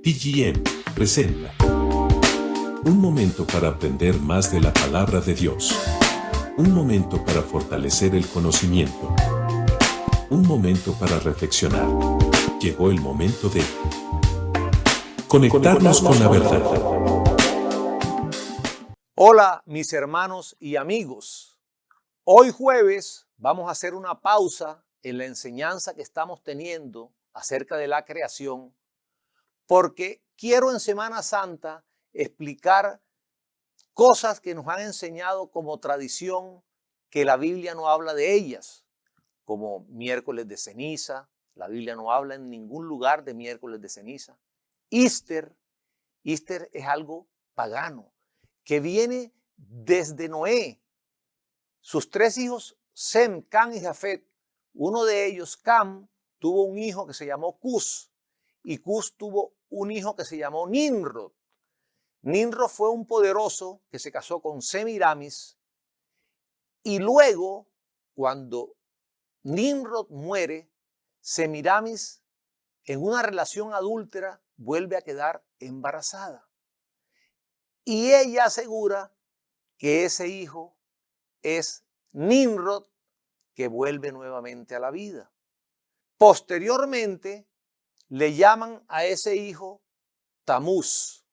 TGM presenta un momento para aprender más de la palabra de Dios. Un momento para fortalecer el conocimiento. Un momento para reflexionar. Llegó el momento de conectarnos con la verdad. Hola mis hermanos y amigos. Hoy jueves vamos a hacer una pausa en la enseñanza que estamos teniendo acerca de la creación, porque quiero en Semana Santa explicar cosas que nos han enseñado como tradición, que la Biblia no habla de ellas, como miércoles de ceniza. La Biblia no habla en ningún lugar de miércoles de ceniza. Easter es algo pagano, que viene desde Noé. Sus tres hijos, Sem, Cam y Jafet, uno de ellos, Cam, tuvo un hijo que se llamó Cus, y Cus tuvo un hijo que se llamó Nimrod. Nimrod fue un poderoso que se casó con Semiramis, y luego, cuando Nimrod muere, Semiramis, en una relación adúltera, vuelve a quedar embarazada. Y ella asegura que ese hijo es Nimrod, que vuelve nuevamente a la vida. Posteriormente, le llaman a ese hijo Tamuz.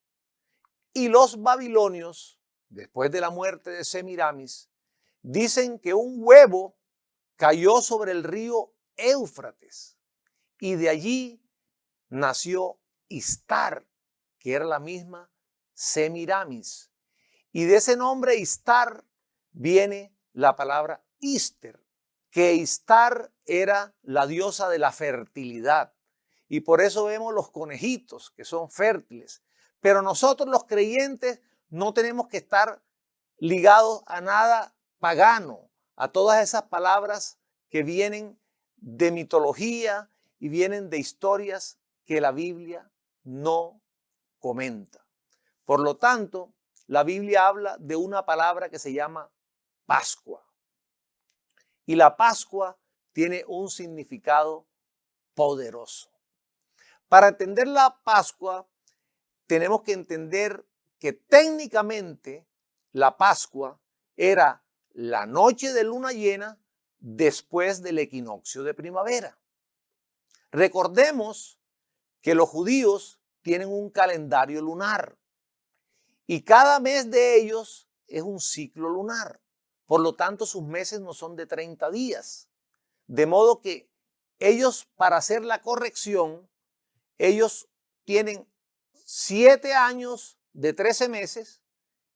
Y los babilonios, después de la muerte de Semiramis, dicen que un huevo cayó sobre el río Éufrates y de allí nació Istar, que era la misma Semiramis. Y de ese nombre Istar viene la palabra Easter, que Istar era la diosa de la fertilidad. Y por eso vemos los conejitos que son fértiles. Pero nosotros los creyentes no tenemos que estar ligados a nada pagano, a todas esas palabras que vienen de mitología y vienen de historias que la Biblia no comenta. Por lo tanto, la Biblia habla de una palabra que se llama Pascua. Y la Pascua tiene un significado poderoso. Para entender la Pascua, tenemos que entender que técnicamente la Pascua era la noche de luna llena después del equinoccio de primavera. Recordemos que los judíos tienen un calendario lunar y cada mes de ellos es un ciclo lunar. Por lo tanto, sus meses no son de 30 días. De modo que ellos, para hacer la corrección, ellos tienen 7 años de 13 meses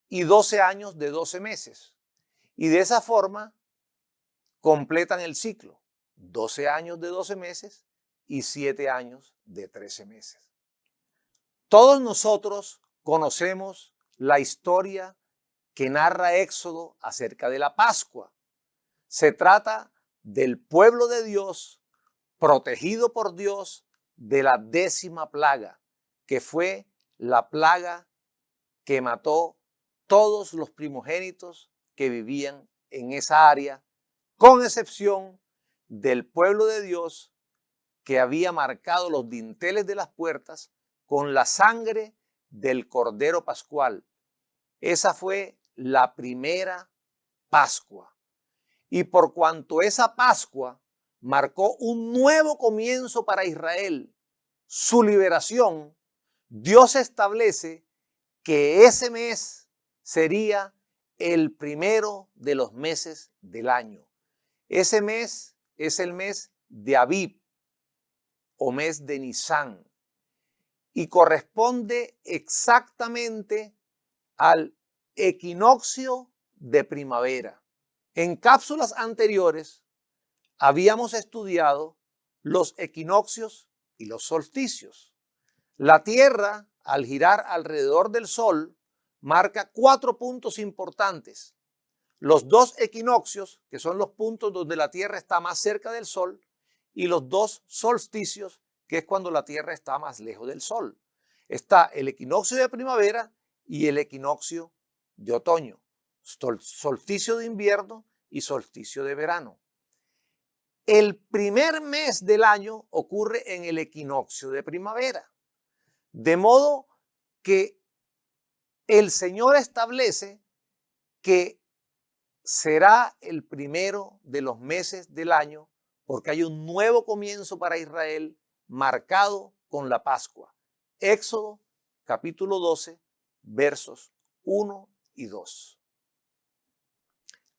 y 12 años de 12 meses. Y de esa forma completan el ciclo. 12 años de 12 meses y 7 años de 13 meses. Todos nosotros conocemos la historia que narra Éxodo acerca de la Pascua. Se trata del pueblo de Dios protegido por Dios de la 10ª plaga, que fue la plaga que mató todos los primogénitos que vivían en esa área, con excepción del pueblo de Dios que había marcado los dinteles de las puertas con la sangre del Cordero Pascual. Esa fue la primera Pascua. Y por cuanto esa Pascua marcó un nuevo comienzo para Israel, su liberación, Dios establece que ese mes sería el primero de los meses del año. Ese mes es el mes de Abib o mes de Nisán y corresponde exactamente al equinoccio de primavera. En cápsulas anteriores habíamos estudiado los equinoccios y los solsticios. La Tierra, al girar alrededor del Sol, marca 4 puntos importantes. Los 2 equinoccios, que son los puntos donde la Tierra está más cerca del Sol, y los 2 solsticios, que es cuando la Tierra está más lejos del Sol. Está el equinoccio de primavera y el equinoccio de otoño, solsticio de invierno y solsticio de verano. El primer mes del año ocurre en el equinoccio de primavera. De modo que el Señor establece que será el primero de los meses del año, porque hay un nuevo comienzo para Israel marcado con la Pascua. Éxodo capítulo 12, versos 1 y 2.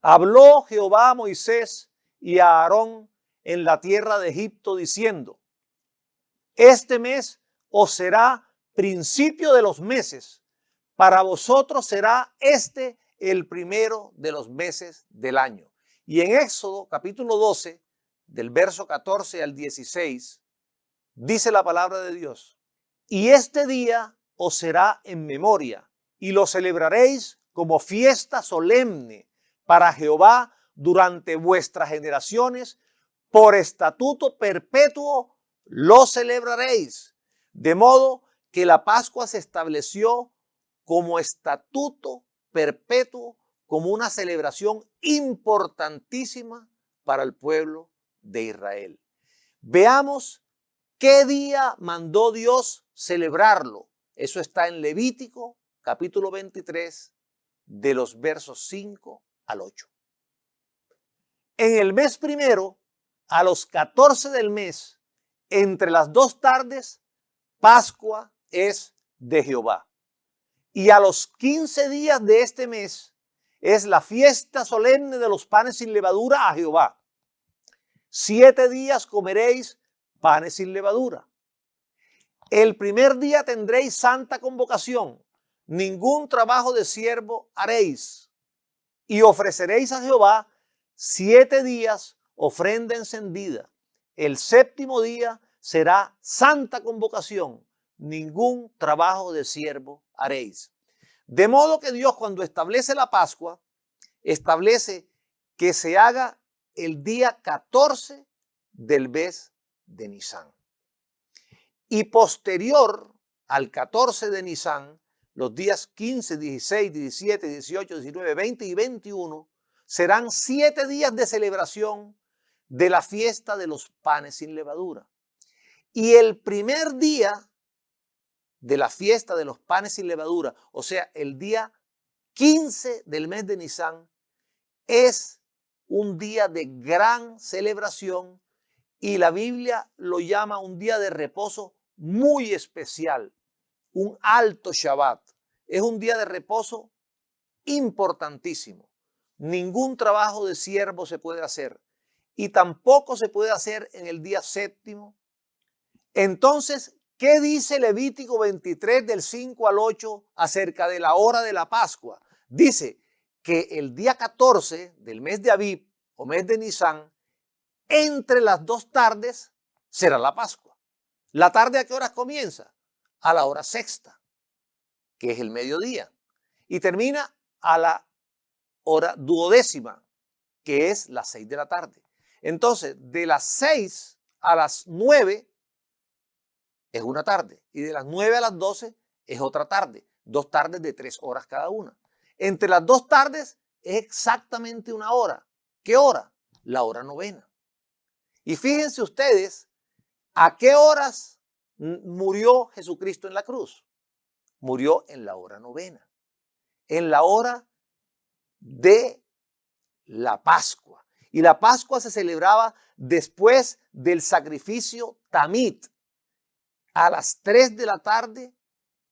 Habló Jehová a Moisés y a Aarón en la tierra de Egipto diciendo: este mes os será principio de los meses, para vosotros será este el primero de los meses del año. Y en Éxodo capítulo 12, del verso 14 al 16, dice la palabra de Dios: y este día os será en memoria, y lo celebraréis como fiesta solemne para Jehová durante vuestras generaciones, por estatuto perpetuo lo celebraréis. De modo que la Pascua se estableció como estatuto perpetuo, como una celebración importantísima para el pueblo de Israel. Veamos qué día mandó Dios celebrarlo. Eso está en Levítico capítulo 23, de los versos 5 al 8. En el mes primero, a los 14 del mes, entre las 2 tardes, Pascua es de Jehová. Y a los 15 días de este mes es la fiesta solemne de los panes sin levadura a Jehová. 7 días comeréis panes sin levadura. El primer día tendréis santa convocación, ningún trabajo de siervo haréis. Y ofreceréis a Jehová 7 días ofrenda encendida. El séptimo día será santa convocación, ningún trabajo de siervo haréis. De modo que Dios, cuando establece la Pascua, establece que se haga el día 14 del mes de Nisán. Y posterior al 14 de Nisán, los días 15, 16, 17, 18, 19, 20 y 21 serán 7 días de celebración de la fiesta de los panes sin levadura. Y el primer día de la fiesta de los panes sin levadura, o sea, el día 15 del mes de Nisán, es un día de gran celebración y la Biblia lo llama un día de reposo muy especial, un alto Shabbat. Es un día de reposo importantísimo. Ningún trabajo de siervo se puede hacer y tampoco se puede hacer en el día séptimo. Entonces, ¿qué dice Levítico 23 del 5 al 8 acerca de la hora de la Pascua? Dice que el día 14 del mes de Abib o mes de Nisán, entre las 2 tardes será la Pascua. ¿La tarde a qué horas comienza? A la hora sexta, que es el mediodía, y termina a la hora duodécima, que es las 6 de la tarde. Entonces, de las 6 a las 9 es una tarde, y de las 9 a las 12 es otra tarde, 2 tardes de 3 horas cada una. Entre las 2 tardes es exactamente una hora. ¿Qué hora? La hora novena. Y fíjense ustedes, ¿a qué horas murió Jesucristo en la cruz? Murió en la hora novena, en la hora de la Pascua. Y la Pascua se celebraba después del sacrificio Tamid, a las 3 de la tarde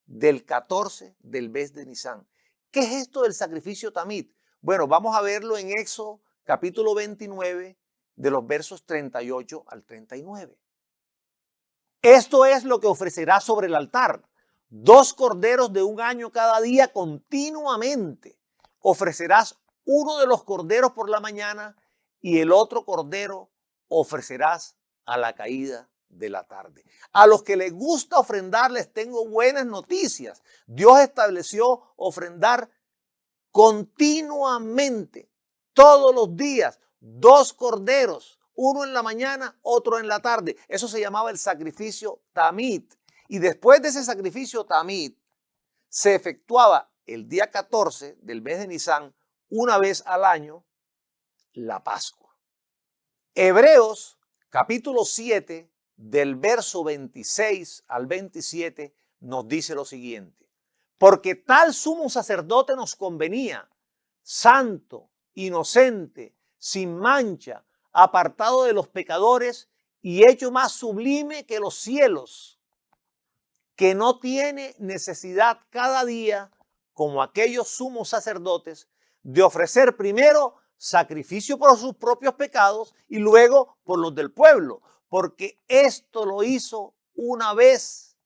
del 14 del mes de Nisán. ¿Qué es esto del sacrificio Tamid? Bueno, vamos a verlo en Éxodo capítulo 29, de los versos 38 al 39. Esto es lo que ofrecerás sobre el altar: 2 corderos de 1 año cada día continuamente. Ofrecerás uno de los corderos por la mañana y el otro cordero ofrecerás a la caída de la tarde. A los que les gusta ofrendar les tengo buenas noticias. Dios estableció ofrendar continuamente, todos los días, 2 corderos, uno en la mañana, otro en la tarde. Eso se llamaba el sacrificio Tamid. Y después de ese sacrificio Tamid, se efectuaba el día 14 del mes de Nisán, una vez al año, la Pascua. Hebreos capítulo 7, del verso 26 al 27, nos dice lo siguiente: porque tal sumo sacerdote nos convenía, santo, inocente, sin mancha, apartado de los pecadores y hecho más sublime que los cielos, que no tiene necesidad cada día, como aquellos sumos sacerdotes, de ofrecer primero sacrificio por sus propios pecados y luego por los del pueblo, porque esto lo hizo una vez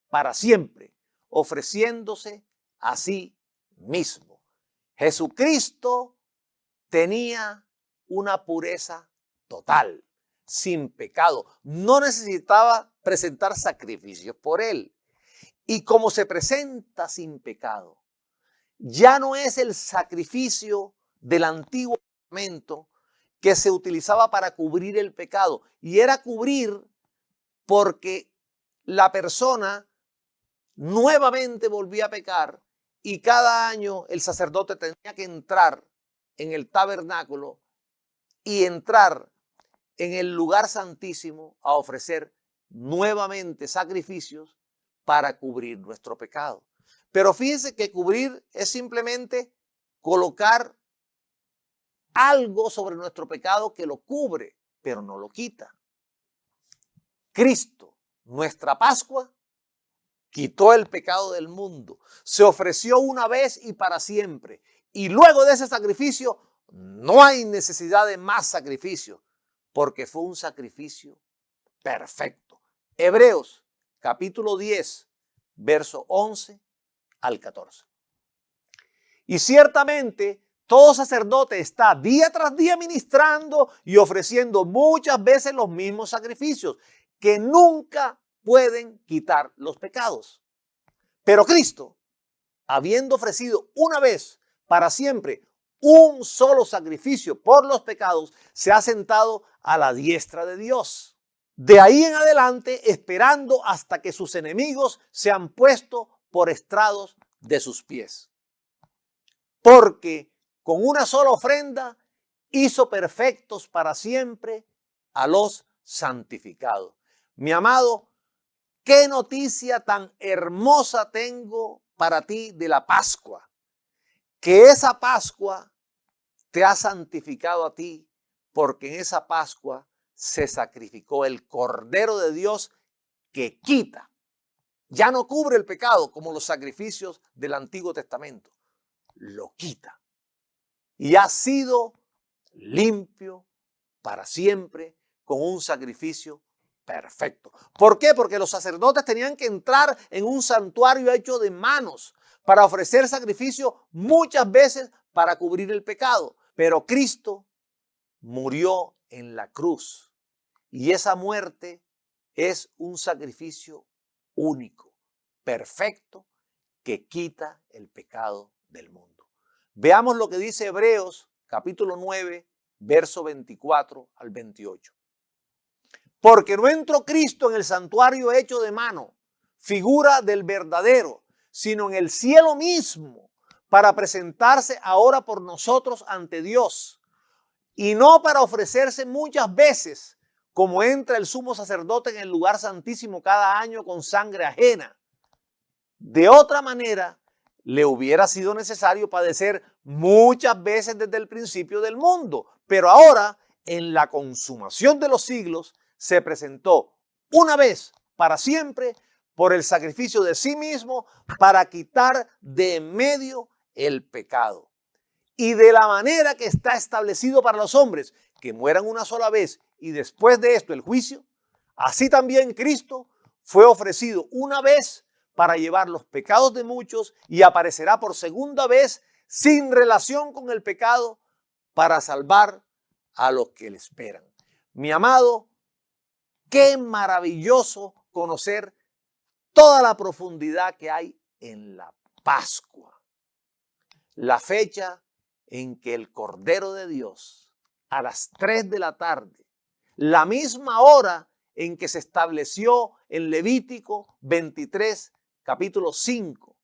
para siempre, ofreciéndose a sí mismo. Jesucristo tenía una pureza total, sin pecado. No necesitaba presentar sacrificios por él. Y como se presenta sin pecado, ya no es el sacrificio del Antiguo Testamento que se utilizaba para cubrir el pecado. Y era cubrir porque la persona nuevamente volvía a pecar y cada año el sacerdote tenía que entrar en el tabernáculo y entrar en el lugar santísimo a ofrecer nuevamente sacrificios para cubrir nuestro pecado. Pero fíjense que cubrir es simplemente colocar algo sobre nuestro pecado que lo cubre, pero no lo quita. Cristo, nuestra Pascua, quitó el pecado del mundo, se ofreció una vez y para siempre. Y luego de ese sacrificio no hay necesidad de más sacrificio, porque fue un sacrificio perfecto. Hebreos capítulo 10, verso 11 al 14. Y ciertamente todo sacerdote está día tras día ministrando y ofreciendo muchas veces los mismos sacrificios que nunca pueden quitar los pecados. Pero Cristo, habiendo ofrecido una vez para siempre un solo sacrificio por los pecados, se ha sentado a la diestra de Dios. De ahí en adelante, esperando hasta que sus enemigos sean puestos por estrados de sus pies. Porque con una sola ofrenda hizo perfectos para siempre a los santificados. Mi amado, qué noticia tan hermosa tengo para ti de la Pascua. Que esa Pascua te ha santificado a ti, porque en esa Pascua se sacrificó el Cordero de Dios que quita. Ya no cubre el pecado como los sacrificios del Antiguo Testamento. Lo quita. Y ha sido limpio para siempre con un sacrificio perfecto. ¿Por qué? Porque los sacerdotes tenían que entrar en un santuario hecho de manos para ofrecer sacrificio muchas veces para cubrir el pecado. Pero Cristo murió en la cruz y esa muerte es un sacrificio único, perfecto, que quita el pecado del mundo. Veamos lo que dice Hebreos capítulo 9, verso 24 al 28. Porque no entró Cristo en el santuario hecho de mano, figura del verdadero, sino en el cielo mismo, para presentarse ahora por nosotros ante Dios, y no para ofrecerse muchas veces, como entra el sumo sacerdote en el lugar santísimo cada año con sangre ajena. De otra manera, le hubiera sido necesario padecer muchas veces desde el principio del mundo, pero ahora, en la consumación de los siglos, se presentó una vez para siempre por el sacrificio de sí mismo para quitar de en medio el pecado. Y de la manera que está establecido para los hombres, que mueran una sola vez y después de esto el juicio, así también Cristo fue ofrecido una vez para llevar los pecados de muchos y aparecerá por segunda vez sin relación con el pecado para salvar a los que le esperan. Mi amado, qué maravilloso conocer toda la profundidad que hay en la Pascua. La fecha en que el Cordero de Dios, a las 3 de la tarde, la misma hora en que se estableció en Levítico 23, capítulo 5,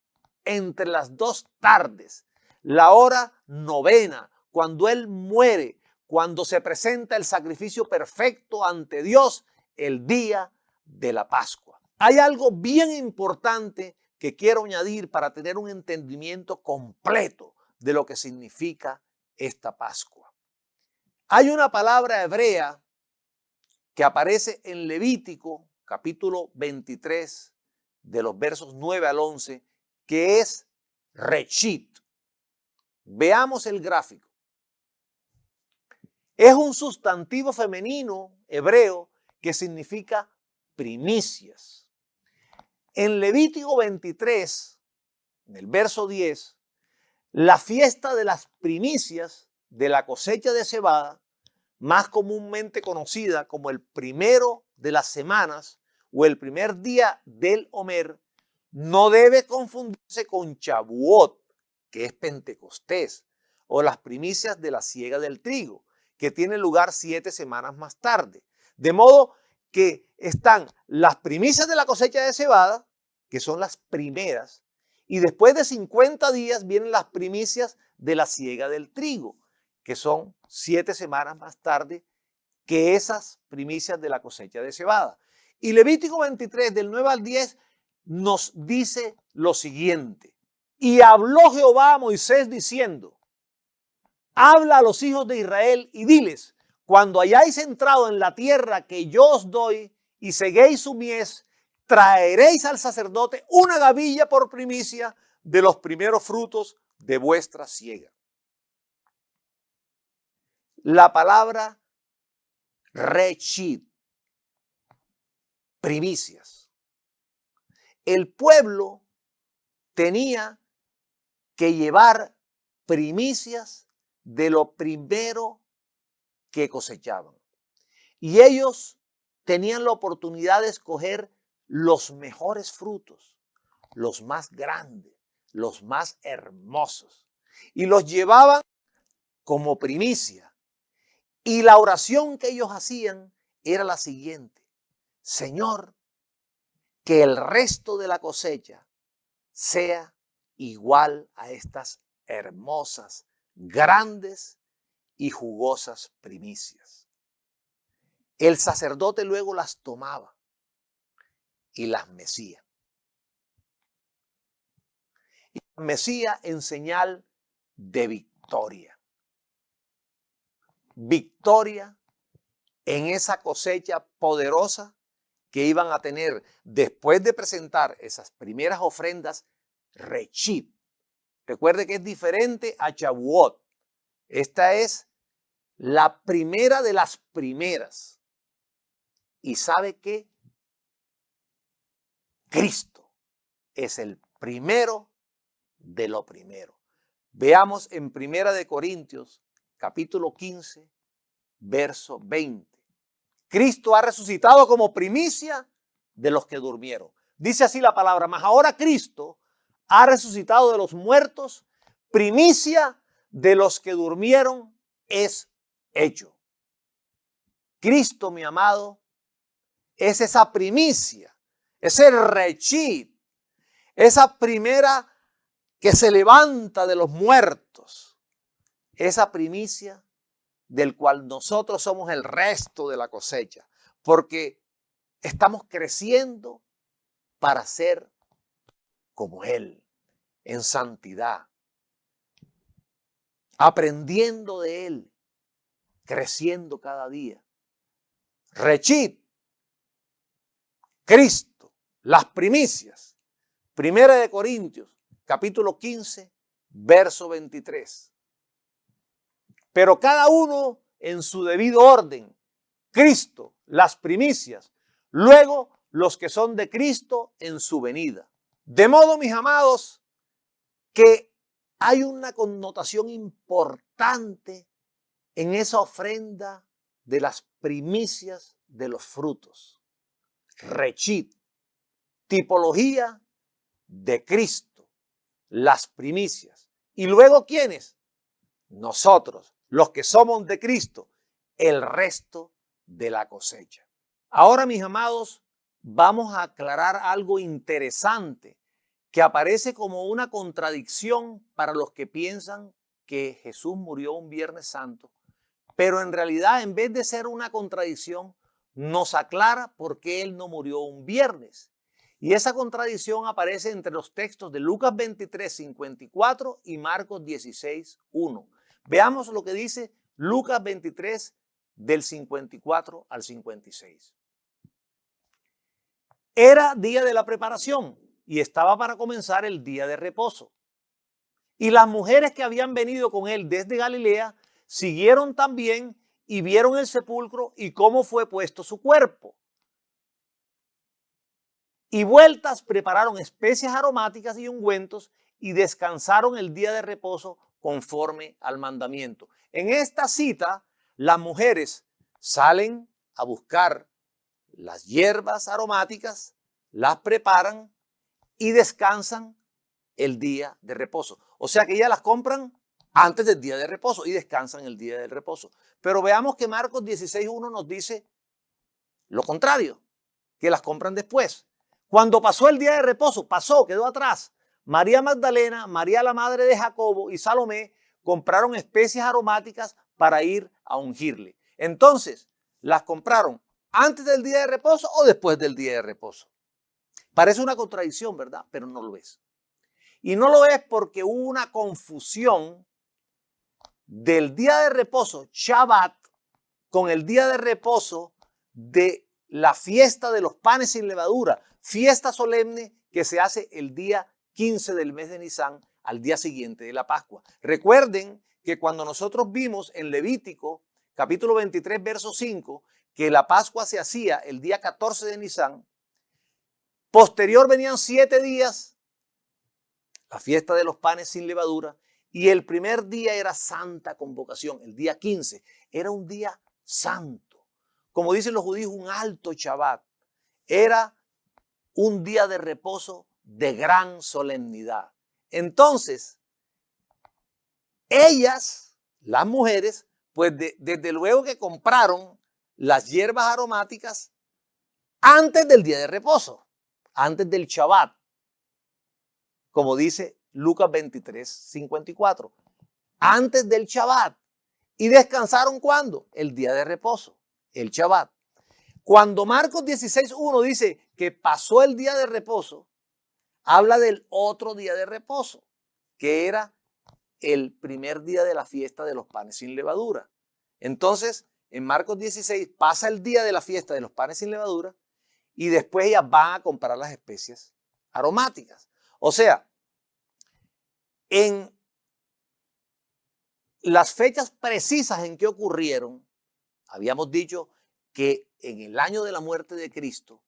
entre las 2 tardes, la hora novena, cuando Él muere, cuando se presenta el sacrificio perfecto ante Dios, el día de la Pascua. hay algo bien importante que quiero añadir para tener un entendimiento completo de lo que significa esta Pascua. Hay una palabra hebrea que aparece en Levítico, capítulo 23, de los versos 9 al 11, que es reshit. Veamos el gráfico. Es un sustantivo femenino hebreo que significa primicias. En Levítico 23, en el verso 10, la fiesta de las primicias de la cosecha de cebada, más comúnmente conocida como el primero de las semanas o el primer día del Omer, no debe confundirse con Shavuot, que es Pentecostés, o las primicias de la siega del trigo, que tiene lugar 7 semanas más tarde. De modo que están las primicias de la cosecha de cebada, que son las primeras, y después de 50 días vienen las primicias de la siega del trigo, que son 7 semanas más tarde que esas primicias de la cosecha de cebada. Y Levítico 23, del 9 al 10, nos dice lo siguiente. Y habló Jehová a Moisés diciendo, habla a los hijos de Israel y diles, cuando hayáis entrado en la tierra que yo os doy y seguéis su mies, traeréis al sacerdote una gavilla por primicia de los primeros frutos de vuestra siega. La palabra reshit, primicias. El pueblo tenía que llevar primicias de lo primero que cosechaban. Y ellos tenían la oportunidad de escoger los mejores frutos, los más grandes, los más hermosos. Y los llevaban como primicia. Y la oración que ellos hacían era la siguiente. Señor, que el resto de la cosecha sea igual a estas hermosas, grandes y jugosas primicias. El sacerdote luego las tomaba y las mecía. Y las mecía en señal de victoria. Victoria en esa cosecha poderosa que iban a tener después de presentar esas primeras ofrendas reshit. Recuerde que es diferente a Shavuot. Esta es la primera de las primeras. ¿Y sabe qué? Cristo es el primero de lo primero. Veamos en Primera de Corintios, capítulo 15, verso 20. Cristo ha resucitado como primicia de los que durmieron. Dice así la palabra, mas ahora Cristo ha resucitado de los muertos, primicia de los que durmieron es hecho. Cristo, mi amado, es esa primicia, ese reshit, esa primera que se levanta de los muertos, esa primicia del cual nosotros somos el resto de la cosecha, porque estamos creciendo para ser como Él, en santidad, aprendiendo de Él, creciendo cada día. Reshit, Cristo, las primicias. Primera de Corintios, capítulo 15, verso 23. Pero cada uno en su debido orden. Cristo, las primicias. Luego, los que son de Cristo en su venida. De modo, mis amados, que hay una connotación importante en esa ofrenda de las primicias de los frutos. Reshit, tipología de Cristo, las primicias. Y luego, ¿quiénes? Nosotros, los que somos de Cristo, el resto de la cosecha. Ahora, mis amados, vamos a aclarar algo interesante que aparece como una contradicción para los que piensan que Jesús murió un Viernes Santo, pero en realidad, en vez de ser una contradicción, nos aclara por qué Él no murió un viernes. Y esa contradicción aparece entre los textos de Lucas 23, 54 y Marcos 16, 1. Veamos lo que dice Lucas 23 del 54 al 56. Era día de la preparación y estaba para comenzar el día de reposo. Y las mujeres que habían venido con él desde Galilea siguieron también y vieron el sepulcro y cómo fue puesto su cuerpo. Y vueltas prepararon especias aromáticas y ungüentos y descansaron el día de reposo conforme al mandamiento. En esta cita, las mujeres salen a buscar las hierbas aromáticas, las preparan y descansan el día de reposo. O sea que ellas las compran antes del día de reposo y descansan el día del reposo. Pero veamos que Marcos 16:1 nos dice lo contrario, que las compran después. Cuando pasó el día de reposo, quedó atrás. María Magdalena, María la madre de Jacobo y Salomé compraron especias aromáticas para ir a ungirle. Entonces, ¿las compraron antes del día de reposo o después del día de reposo? Parece una contradicción, ¿verdad? Pero no lo es. Y no lo es porque hubo una confusión del día de reposo, Shabbat, con el día de reposo de la fiesta de los panes sin levadura, fiesta solemne que se hace el día 15 del mes de Nisan, al día siguiente de la Pascua. Recuerden que cuando nosotros vimos en Levítico, capítulo 23, verso 5, que la Pascua se hacía el día 14 de Nisan, posterior venían 7 días, la fiesta de los panes sin levadura, y el primer día era Santa Convocación, el día 15, era un día santo. Como dicen los judíos, un alto Shabbat. Era un día de reposo de gran solemnidad. Entonces, ellas, las mujeres, pues desde luego que compraron las hierbas aromáticas antes del día de reposo, antes del Shabbat, como dice Lucas 23, 54, antes del Shabbat. ¿Y descansaron cuándo? El día de reposo, el Shabbat. Cuando Marcos 16, 1 dice que pasó el día de reposo, habla del otro día de reposo, que era el primer día de la fiesta de los panes sin levadura. Entonces, en Marcos 16 pasa el día de la fiesta de los panes sin levadura y después ellas van a comprar las especias aromáticas. O sea, en las fechas precisas en que ocurrieron, habíamos dicho que en el año de la muerte de Cristo,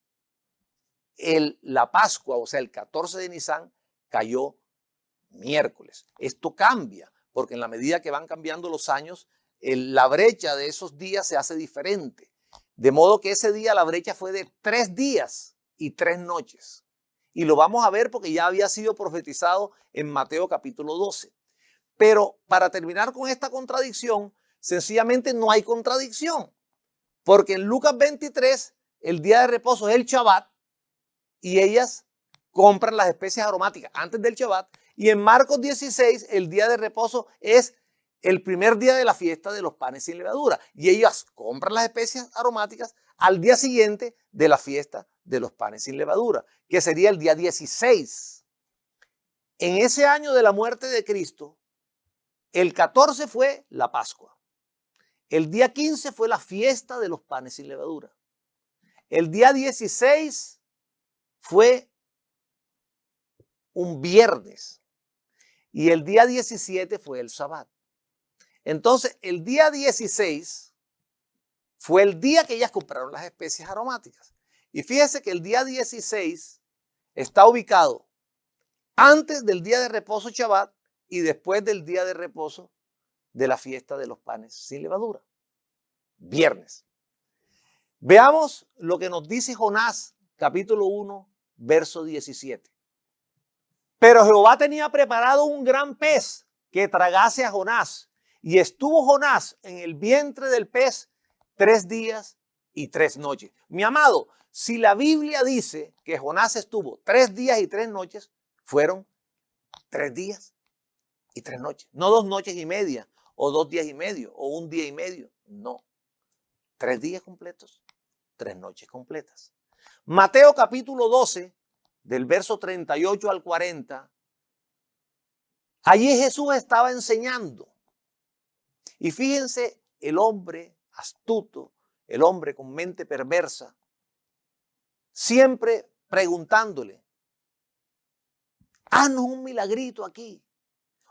la Pascua, o sea, el 14 de Nisan, cayó miércoles. Esto cambia, porque en la medida que van cambiando los años, la brecha de esos días se hace diferente. De modo que ese día la brecha fue de 3 días y 3 noches. Y lo vamos a ver porque ya había sido profetizado en Mateo capítulo 12. Pero para terminar con esta contradicción, sencillamente no hay contradicción. Porque en Lucas 23, el día de reposo es el Shabbat y ellas compran las especias aromáticas antes del Shabbat. Y en Marcos 16, el día de reposo es el primer día de la fiesta de los panes sin levadura. Y ellas compran las especias aromáticas al día siguiente de la fiesta de los panes sin levadura, que sería el día 16. En ese año de la muerte de Cristo, el 14 fue la Pascua. El día 15 fue la fiesta de los panes sin levadura. El día 16 fue un viernes. Y el día 17 fue el Shabbat. Entonces, el día 16 fue el día que ellas compraron las especias aromáticas. Y fíjese que el día 16 está ubicado antes del día de reposo Shabbat y después del día de reposo de la fiesta de los panes sin levadura. Viernes. Veamos lo que nos dice Jonás, capítulo 1, verso 17. Pero Jehová tenía preparado un gran pez que tragase a Jonás. Y estuvo Jonás en el vientre del pez 3 días y 3 noches. Mi amado, si la Biblia dice que Jonás estuvo 3 días y 3 noches, fueron 3 días y 3 noches. No 2 noches y media, o 2 días y medio, o 1 día y medio. No. 3 días completos, 3 noches completas. Mateo capítulo 12, del verso 38 al 40, allí Jesús estaba enseñando. Y fíjense, el hombre astuto, el hombre con mente perversa, siempre preguntándole, haznos un milagrito aquí.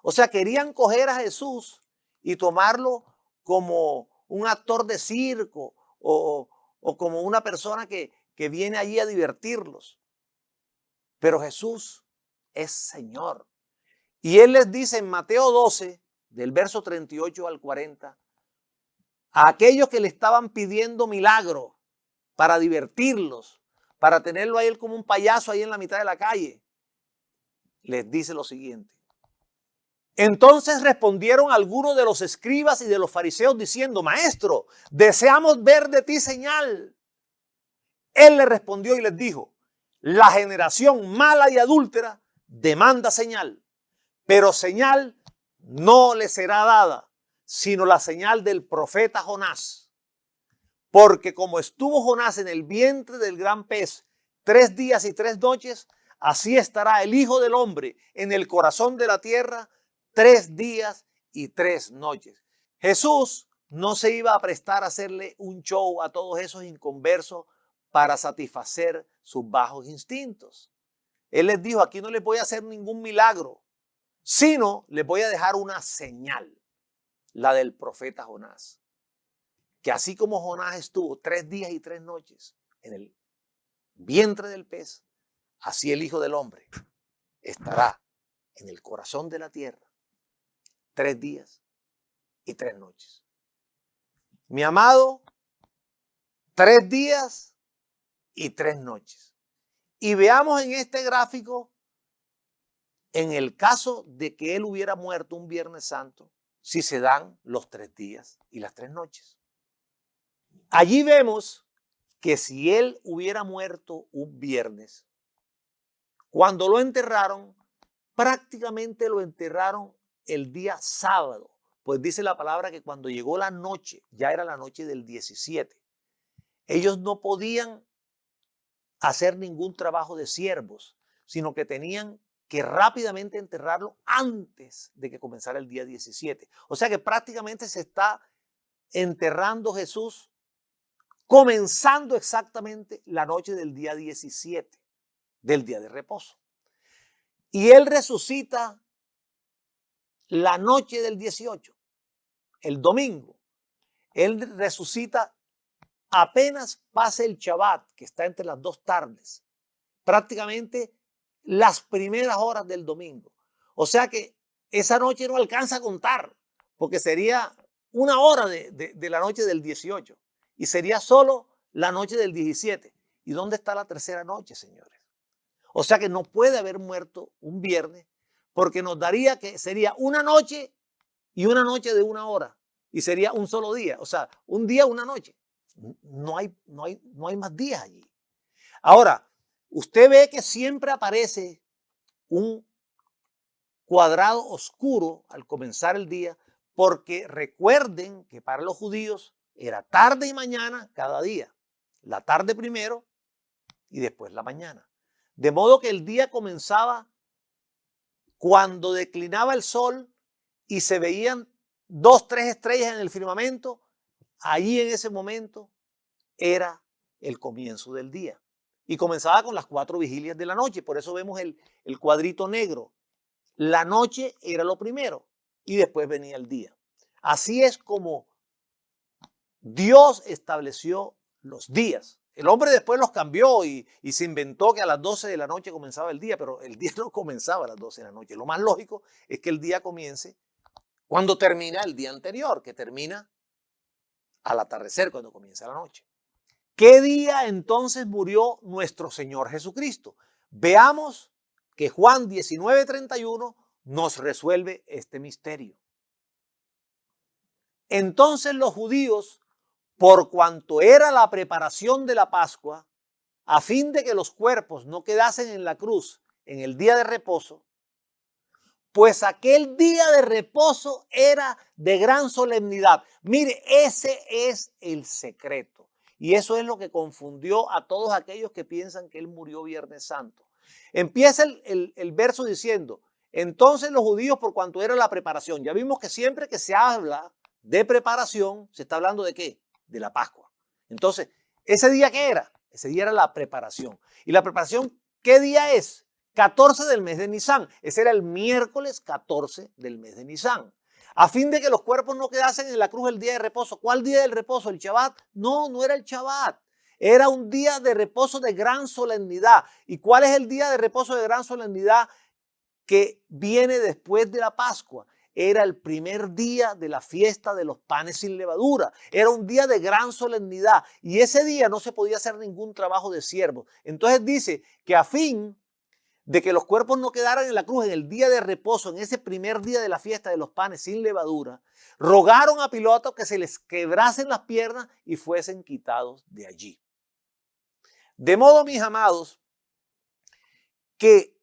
O sea, querían coger a Jesús y tomarlo como un actor de circo o como una persona que viene allí a divertirlos. Pero Jesús es Señor. Y Él les dice en Mateo 12, del verso 38 al 40, a aquellos que le estaban pidiendo milagro para divertirlos, para tenerlo a Él como un payaso ahí en la mitad de la calle, les dice lo siguiente. Entonces respondieron algunos de los escribas y de los fariseos diciendo, Maestro, deseamos ver de ti señal. Él le respondió y les dijo, la generación mala y adúltera demanda señal, pero señal no le será dada, sino la señal del profeta Jonás. Porque como estuvo Jonás en el vientre del gran pez 3 días y 3 noches, así estará el Hijo del Hombre en el corazón de la tierra 3 días y 3 noches. Jesús no se iba a prestar a hacerle un show a todos esos inconversos para satisfacer sus bajos instintos. Él les dijo, aquí no les voy a hacer ningún milagro, sino les voy a dejar una señal, la del profeta Jonás. Que así como Jonás estuvo 3 días y 3 noches en el vientre del pez, así el Hijo del Hombre estará en el corazón de la tierra 3 días y 3 noches. Mi amado, 3 días y 3 noches. Y veamos en este gráfico, en el caso de que él hubiera muerto un Viernes Santo, si se dan los 3 días y las 3 noches. Allí vemos que si él hubiera muerto un viernes, cuando lo enterraron, prácticamente lo enterraron el día sábado. Pues dice la palabra que cuando llegó la noche, ya era la noche del 17, ellos no podían hacer ningún trabajo de siervos, sino que tenían que rápidamente enterrarlo antes de que comenzara el día 17. O sea que prácticamente se está enterrando Jesús comenzando exactamente la noche del día 17, del día de reposo. Y él resucita la noche del 18, el domingo. Él resucita apenas pase el Shabbat, que está entre las 2 tardes, prácticamente las primeras horas del domingo. O sea que esa noche no alcanza a contar, porque sería 1 hora de la noche del 18 y sería solo la noche del 17. ¿Y dónde está la tercera noche, señores? O sea que no puede haber muerto un viernes, porque nos daría que sería 1 noche y 1 noche de 1 hora, y sería un solo día. O sea, un día, 1 noche. No hay más días allí. Ahora, usted ve que siempre aparece un cuadrado oscuro al comenzar el día, porque recuerden que para los judíos era tarde y mañana cada día. La tarde primero y después la mañana. De modo que el día comenzaba cuando declinaba el sol y se veían 2, 3 estrellas en el firmamento. Allí en ese momento era el comienzo del día. Y comenzaba con las 4 vigilias de la noche. Por eso vemos el cuadrito negro. La noche era lo primero y después venía el día. Así es como Dios estableció los días. El hombre después los cambió y se inventó que a las 12 de la noche comenzaba el día, pero el día no comenzaba a las 12 de la noche. Lo más lógico es que el día comience cuando termina el día anterior, que termina al atardecer cuando comienza la noche. ¿Qué día entonces murió nuestro Señor Jesucristo? Veamos que Juan 19:31 nos resuelve este misterio. Entonces los judíos, por cuanto era la preparación de la Pascua, a fin de que los cuerpos no quedasen en la cruz en el día de reposo, pues aquel día de reposo era de gran solemnidad. Mire, ese es el secreto. Y eso es lo que confundió a todos aquellos que piensan que él murió Viernes Santo. Empieza el verso diciendo, entonces los judíos por cuanto era la preparación. Ya vimos que siempre que se habla de preparación, se está hablando ¿de qué? De la Pascua. Entonces, ¿ese día qué era? Ese día era la preparación. ¿Y la preparación qué día es? 14 del mes de Nisán. Ese era el miércoles 14 del mes de Nisán. A fin de que los cuerpos no quedasen en la cruz el día de reposo. ¿Cuál día del reposo? ¿El Shabbat? No, no era el Shabbat. Era un día de reposo de gran solemnidad. ¿Y cuál es el día de reposo de gran solemnidad que viene después de la Pascua? Era el primer día de la fiesta de los panes sin levadura. Era un día de gran solemnidad y ese día no se podía hacer ningún trabajo de siervo. Entonces dice que a fin de que los cuerpos no quedaran en la cruz en el día de reposo, en ese primer día de la fiesta de los panes sin levadura, rogaron a Pilato que se les quebrasen las piernas y fuesen quitados de allí. De modo, mis amados, que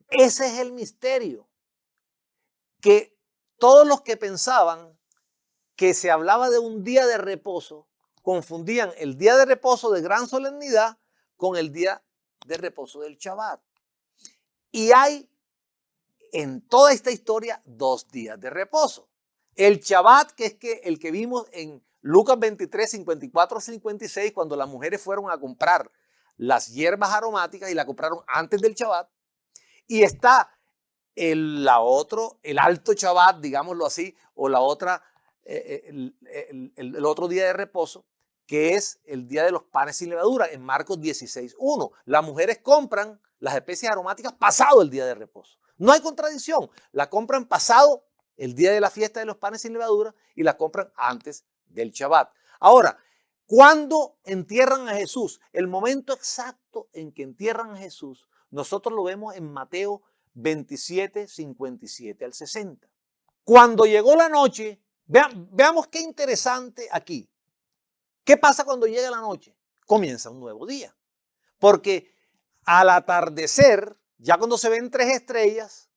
ese es el misterio, que todos los que pensaban que se hablaba de un día de reposo, confundían el día de reposo de gran solemnidad con el día de reposo del Shabbat. Y hay en toda esta historia 2 días de reposo. El Shabbat, que es el que vimos en Lucas 23, 54 a 56, cuando las mujeres fueron a comprar las hierbas aromáticas y la compraron antes del Shabbat. Y está el alto Shabbat, digámoslo así, o el otro día de reposo, que es el día de los panes sin levadura, en Marcos 16, 1. Las mujeres compran las especies aromáticas pasado el día de reposo. No hay contradicción. La compran pasado el día de la fiesta de los panes sin levadura y la compran antes del Shabbat. Ahora, ¿cuándo entierran a Jesús? El momento exacto en que entierran a Jesús, nosotros lo vemos en Mateo 27, 57 al 60. Cuando llegó la noche, veamos qué interesante aquí. ¿Qué pasa cuando llega la noche? Comienza un nuevo día. Porque al atardecer, ya cuando se ven 3 estrellas,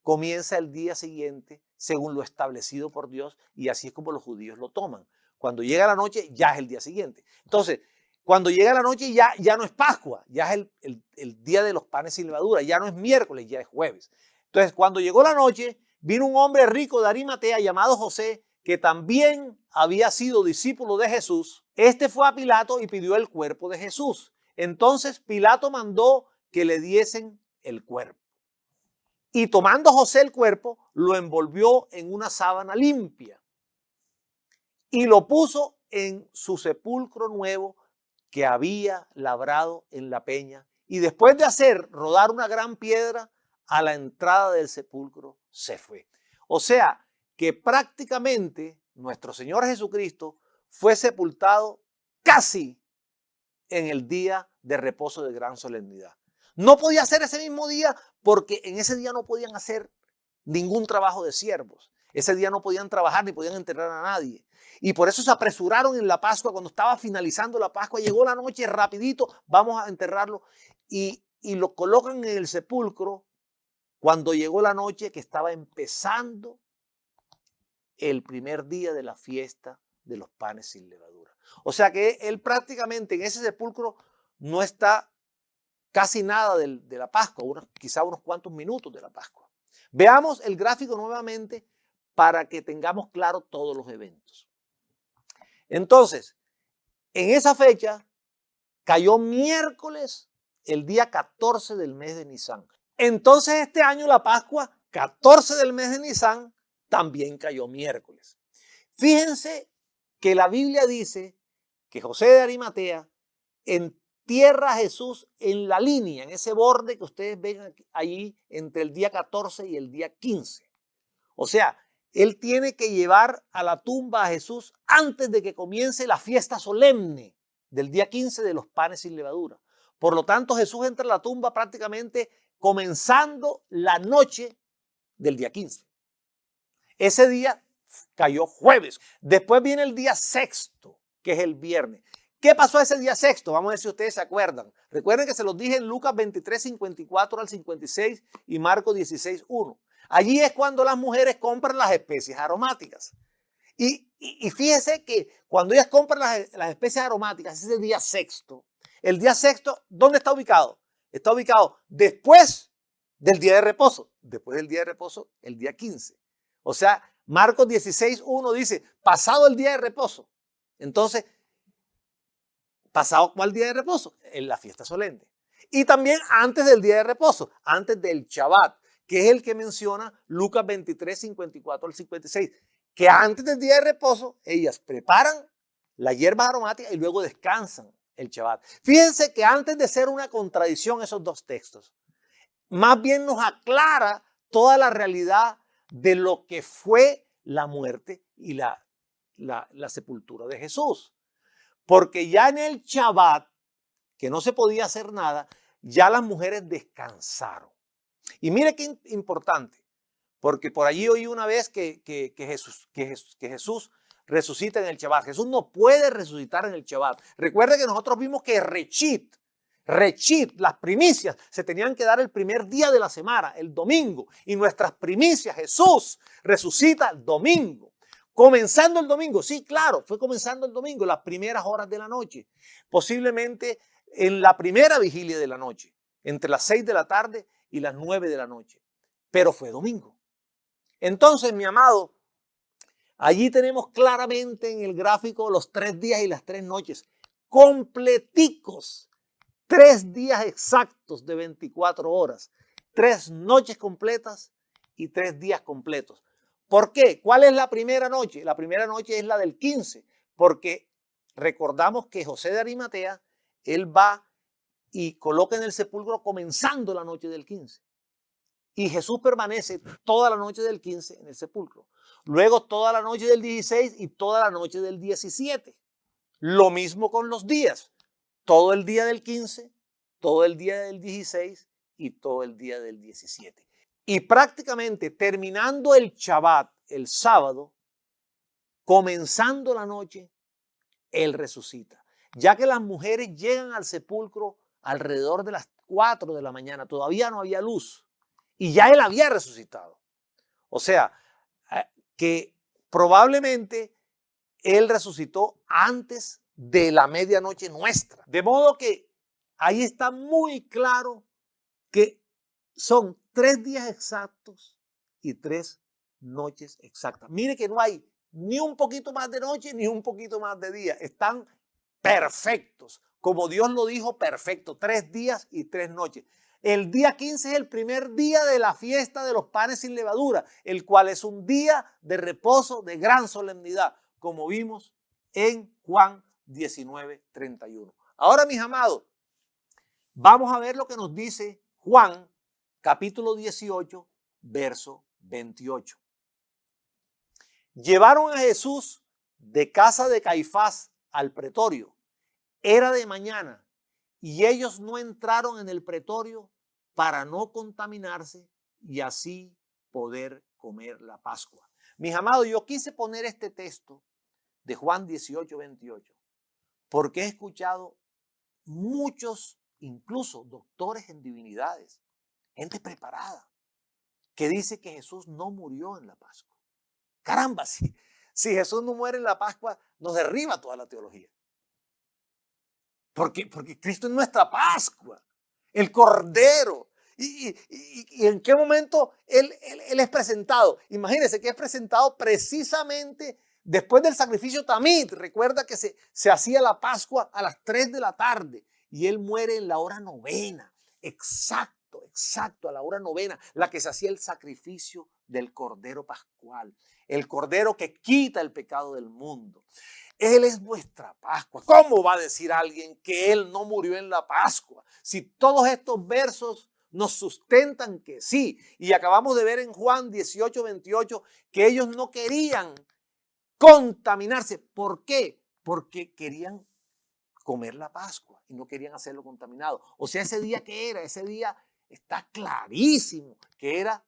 comienza el día siguiente según lo establecido por Dios y así es como los judíos lo toman. Cuando llega la noche ya es el día siguiente. Entonces, cuando llega la noche ya no es Pascua, ya es el día de los panes sin levadura, ya no es miércoles, ya es jueves. Entonces, cuando llegó la noche, vino un hombre rico de Arimatea llamado José, que también había sido discípulo de Jesús. Este fue a Pilato y pidió el cuerpo de Jesús. Entonces Pilato mandó que le diesen el cuerpo. Y tomando José el cuerpo, lo envolvió en una sábana limpia y lo puso en su sepulcro nuevo que había labrado en la peña. Y después de hacer rodar una gran piedra a la entrada del sepulcro, se fue. O sea, que prácticamente nuestro Señor Jesucristo fue sepultado casi en el día de reposo de gran solemnidad. No podía ser ese mismo día porque en ese día no podían hacer ningún trabajo de siervos. Ese día no podían trabajar ni podían enterrar a nadie. Y por eso se apresuraron en la Pascua, cuando estaba finalizando la Pascua, llegó la noche, rapidito, vamos a enterrarlo. Y lo colocan en el sepulcro cuando llegó la noche que estaba empezando el primer día de la fiesta de los panes sin levadura. O sea que él prácticamente en ese sepulcro no está casi nada de la Pascua, quizá unos cuantos minutos de la Pascua. Veamos el gráfico nuevamente para que tengamos claro todos los eventos. Entonces, en esa fecha cayó miércoles el día 14 del mes de Nisán. Entonces este año la Pascua, 14 del mes de Nisán, también cayó miércoles. Fíjense que la Biblia dice que José de Arimatea entierra a Jesús en la línea, en ese borde que ustedes ven allí entre el día 14 y el día 15. O sea, él tiene que llevar a la tumba a Jesús antes de que comience la fiesta solemne del día 15 de los panes sin levadura. Por lo tanto, Jesús entra a la tumba prácticamente comenzando la noche del día 15. Ese día cayó jueves. Después viene el día sexto, que es el viernes. ¿Qué pasó ese día sexto? Vamos a ver si ustedes se acuerdan. Recuerden que se los dije en Lucas 23, 54 al 56 y Marcos 16, 1. Allí es cuando las mujeres compran las especies aromáticas. Y fíjese que cuando ellas compran las especies aromáticas, ese día sexto, el día sexto, ¿dónde está ubicado? está ubicado después del día de reposo. Después del día de reposo, el día 15. O sea, Marcos 16:1 dice, pasado el día de reposo. Entonces, ¿pasado cuál día de reposo? En la fiesta solemne. Y también antes del día de reposo, antes del Shabbat, que es el que menciona Lucas 23, 54 al 56. Que antes del día de reposo, ellas preparan la hierba aromática y luego descansan el Shabbat. Fíjense que antes de ser una contradicción esos dos textos, más bien nos aclara toda la realidad de lo que fue la muerte y la sepultura de Jesús. Porque ya en el Shabbat, que no se podía hacer nada, ya las mujeres descansaron. Y mire qué importante, porque por allí oí una vez que Jesús resucita en el Shabbat. Jesús no puede resucitar en el Shabbat. Recuerde que nosotros vimos que Rechit, las primicias, se tenían que dar el primer día de la semana, el domingo. Y nuestras primicias, Jesús resucita el domingo. Comenzando el domingo, sí, claro, fue comenzando el domingo, las primeras horas de la noche. Posiblemente en la primera vigilia de la noche, entre las 6 de la tarde y las 9 de la noche. Pero fue domingo. Entonces, mi amado, allí tenemos claramente en el gráfico los 3 días y las 3 noches, completicos, 3 días exactos de 24 horas, 3 noches completas y 3 días completos. ¿Por qué? ¿Cuál es la primera noche? La primera noche es la del 15, porque recordamos que José de Arimatea, él va y coloca en el sepulcro comenzando la noche del 15. Y Jesús permanece toda la noche del 15 en el sepulcro. Luego toda la noche del 16 y toda la noche del 17. Lo mismo con los días. Todo el día del 15, todo el día del 16 y todo el día del 17. Y prácticamente terminando el Shabbat, el sábado, comenzando la noche, Él resucita. Ya que las mujeres llegan al sepulcro alrededor de las 4 de la mañana, todavía no había luz. Y ya Él había resucitado. O sea, que probablemente Él resucitó antes de la medianoche nuestra. De modo que ahí está muy claro que son 3 días exactos y 3 noches exactas. Mire que no hay ni un poquito más de noche ni un poquito más de día. Están perfectos. Como Dios lo dijo, perfecto. 3 días y 3 noches. El día 15 es el primer día de la fiesta de los panes sin levadura, el cual es un día de reposo, de gran solemnidad, como vimos en Juan 19:31. Ahora, mis amados, vamos a ver lo que nos dice Juan, capítulo 18, verso 28. Llevaron a Jesús de casa de Caifás al pretorio. Era de mañana y ellos no entraron en el pretorio para no contaminarse y así poder comer la Pascua. Mis amados, yo quise poner este texto de Juan 18, 28 porque he escuchado muchos, incluso doctores en divinidades, gente preparada, que dice que Jesús no murió en la Pascua. Caramba, si Jesús no muere en la Pascua, nos derriba toda la teología. Porque Cristo es nuestra Pascua, el Cordero. ¿Y en qué momento él es presentado? Imagínense que es presentado precisamente después del sacrificio tamid. Recuerda que se hacía la Pascua a las 3 de la tarde y Él muere en la hora novena. Exacto, a la hora novena, la que se hacía el sacrificio del Cordero Pascual. El Cordero que quita el pecado del mundo. Él es nuestra Pascua. ¿Cómo va a decir alguien que Él no murió en la Pascua? Si todos estos versos nos sustentan que sí. Y acabamos de ver en Juan 18, 28 que ellos no querían contaminarse. ¿Por qué? Porque querían comer la Pascua y no querían hacerlo contaminado. O sea, ese día que era, ese día está clarísimo que era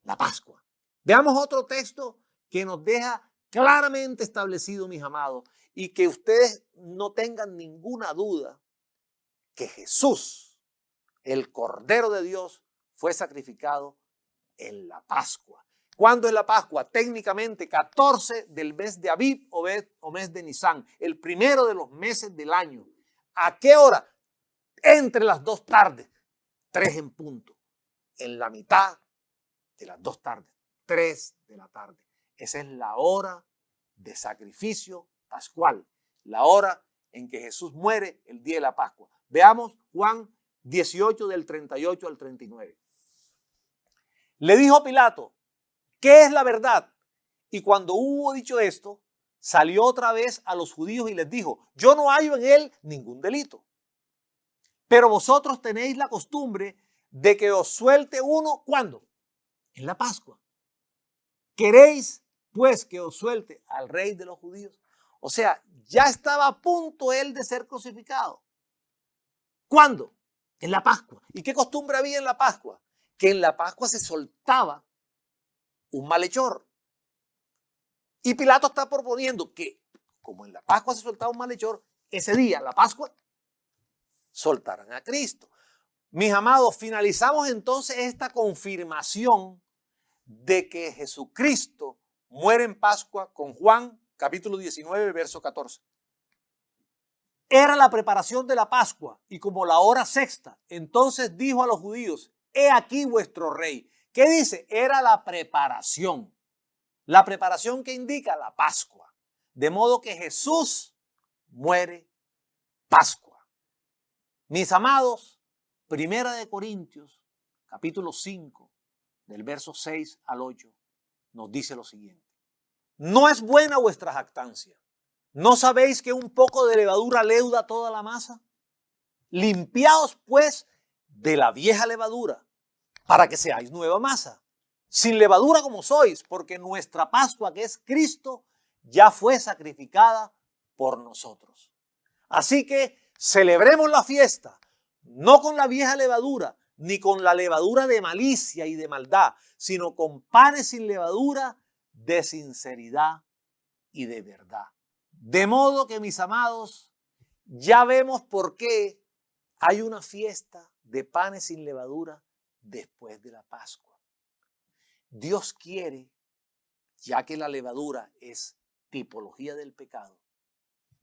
la Pascua. Veamos otro texto que nos deja claramente establecido, mis amados, y que ustedes no tengan ninguna duda que Jesús, el Cordero de Dios, fue sacrificado en la Pascua. ¿Cuándo es la Pascua? Técnicamente 14 del mes de Abib o mes de Nisan, el primero de los meses del año. ¿A qué hora? Entre las 2 tardes. 3 en punto, en la mitad de las 2 tardes, 3 de la tarde. Esa es la hora de sacrificio pascual, la hora en que Jesús muere el día de la Pascua. Veamos Juan 18 del 38 al 39. Le dijo Pilato, ¿qué es la verdad? Y cuando hubo dicho esto, salió otra vez a los judíos y les dijo, yo no hallo en él ningún delito. Pero vosotros tenéis la costumbre de que os suelte uno, ¿cuándo? En la Pascua. ¿Queréis pues que os suelte al rey de los judíos? O sea, ya estaba a punto él de ser crucificado. ¿Cuándo? En la Pascua. ¿Y qué costumbre había en la Pascua? Que en la Pascua se soltaba un malhechor. Y Pilato está proponiendo que, como en la Pascua se soltaba un malhechor, ese día, la Pascua, soltaran a Cristo. Mis amados, finalizamos entonces esta confirmación de que Jesucristo muere en Pascua con Juan, capítulo 19, verso 14. Era la preparación de la Pascua y como la hora sexta, entonces dijo a los judíos, he aquí vuestro rey. ¿Qué dice? Era la preparación. La preparación que indica la Pascua. De modo que Jesús muere Pascua. Mis amados, Primera de Corintios, capítulo 5, del verso 6 al 8, nos dice lo siguiente. No es buena vuestra jactancia. ¿No sabéis que un poco de levadura leuda toda la masa? Limpiaos pues de la vieja levadura, para que seáis nueva masa, sin levadura como sois, porque nuestra Pascua, que es Cristo, ya fue sacrificada por nosotros. Así que celebremos la fiesta, no con la vieja levadura, ni con la levadura de malicia y de maldad, sino con panes sin levadura de sinceridad y de verdad. De modo que, mis amados, ya vemos por qué hay una fiesta de panes sin levadura después de la Pascua. Dios quiere, ya que la levadura es tipología del pecado,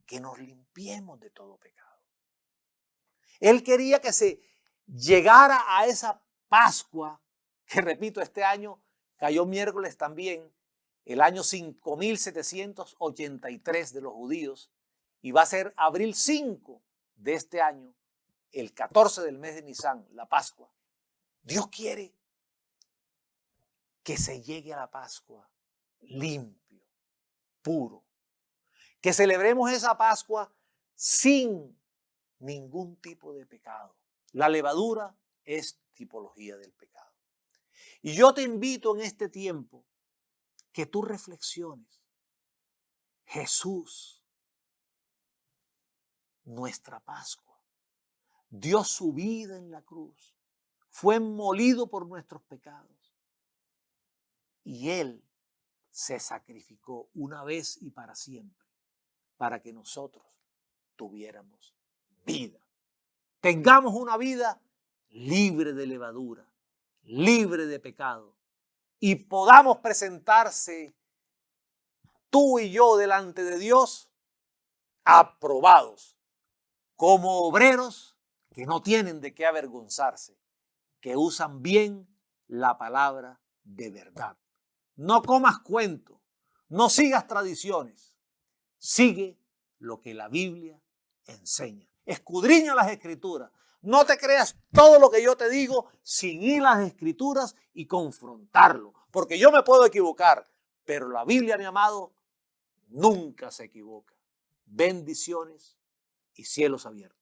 que nos limpiemos de todo pecado. Él quería que se llegara a esa Pascua, que repito, este año cayó miércoles también, el año 5783 de los judíos, y va a ser abril 5 de este año, el 14 del mes de Nisan, la Pascua. Dios quiere que se llegue a la Pascua limpio, puro, que celebremos esa Pascua sin ningún tipo de pecado. La levadura es tipología del pecado. Y yo te invito en este tiempo que tú reflexiones. Jesús, nuestra Pascua, dio su vida en la cruz, fue molido por nuestros pecados y Él se sacrificó una vez y para siempre para que nosotros tuviéramos vida. Tengamos una vida libre de levadura, libre de pecado, y podamos presentarse tú y yo delante de Dios aprobados como obreros que no tienen de qué avergonzarse, que usan bien la palabra de verdad. No comas cuento, no sigas tradiciones, sigue lo que la Biblia enseña. Escudriña las Escrituras. No te creas todo lo que yo te digo sin ir a las Escrituras y confrontarlo. Porque yo me puedo equivocar, pero la Biblia, mi amado, nunca se equivoca. Bendiciones y cielos abiertos.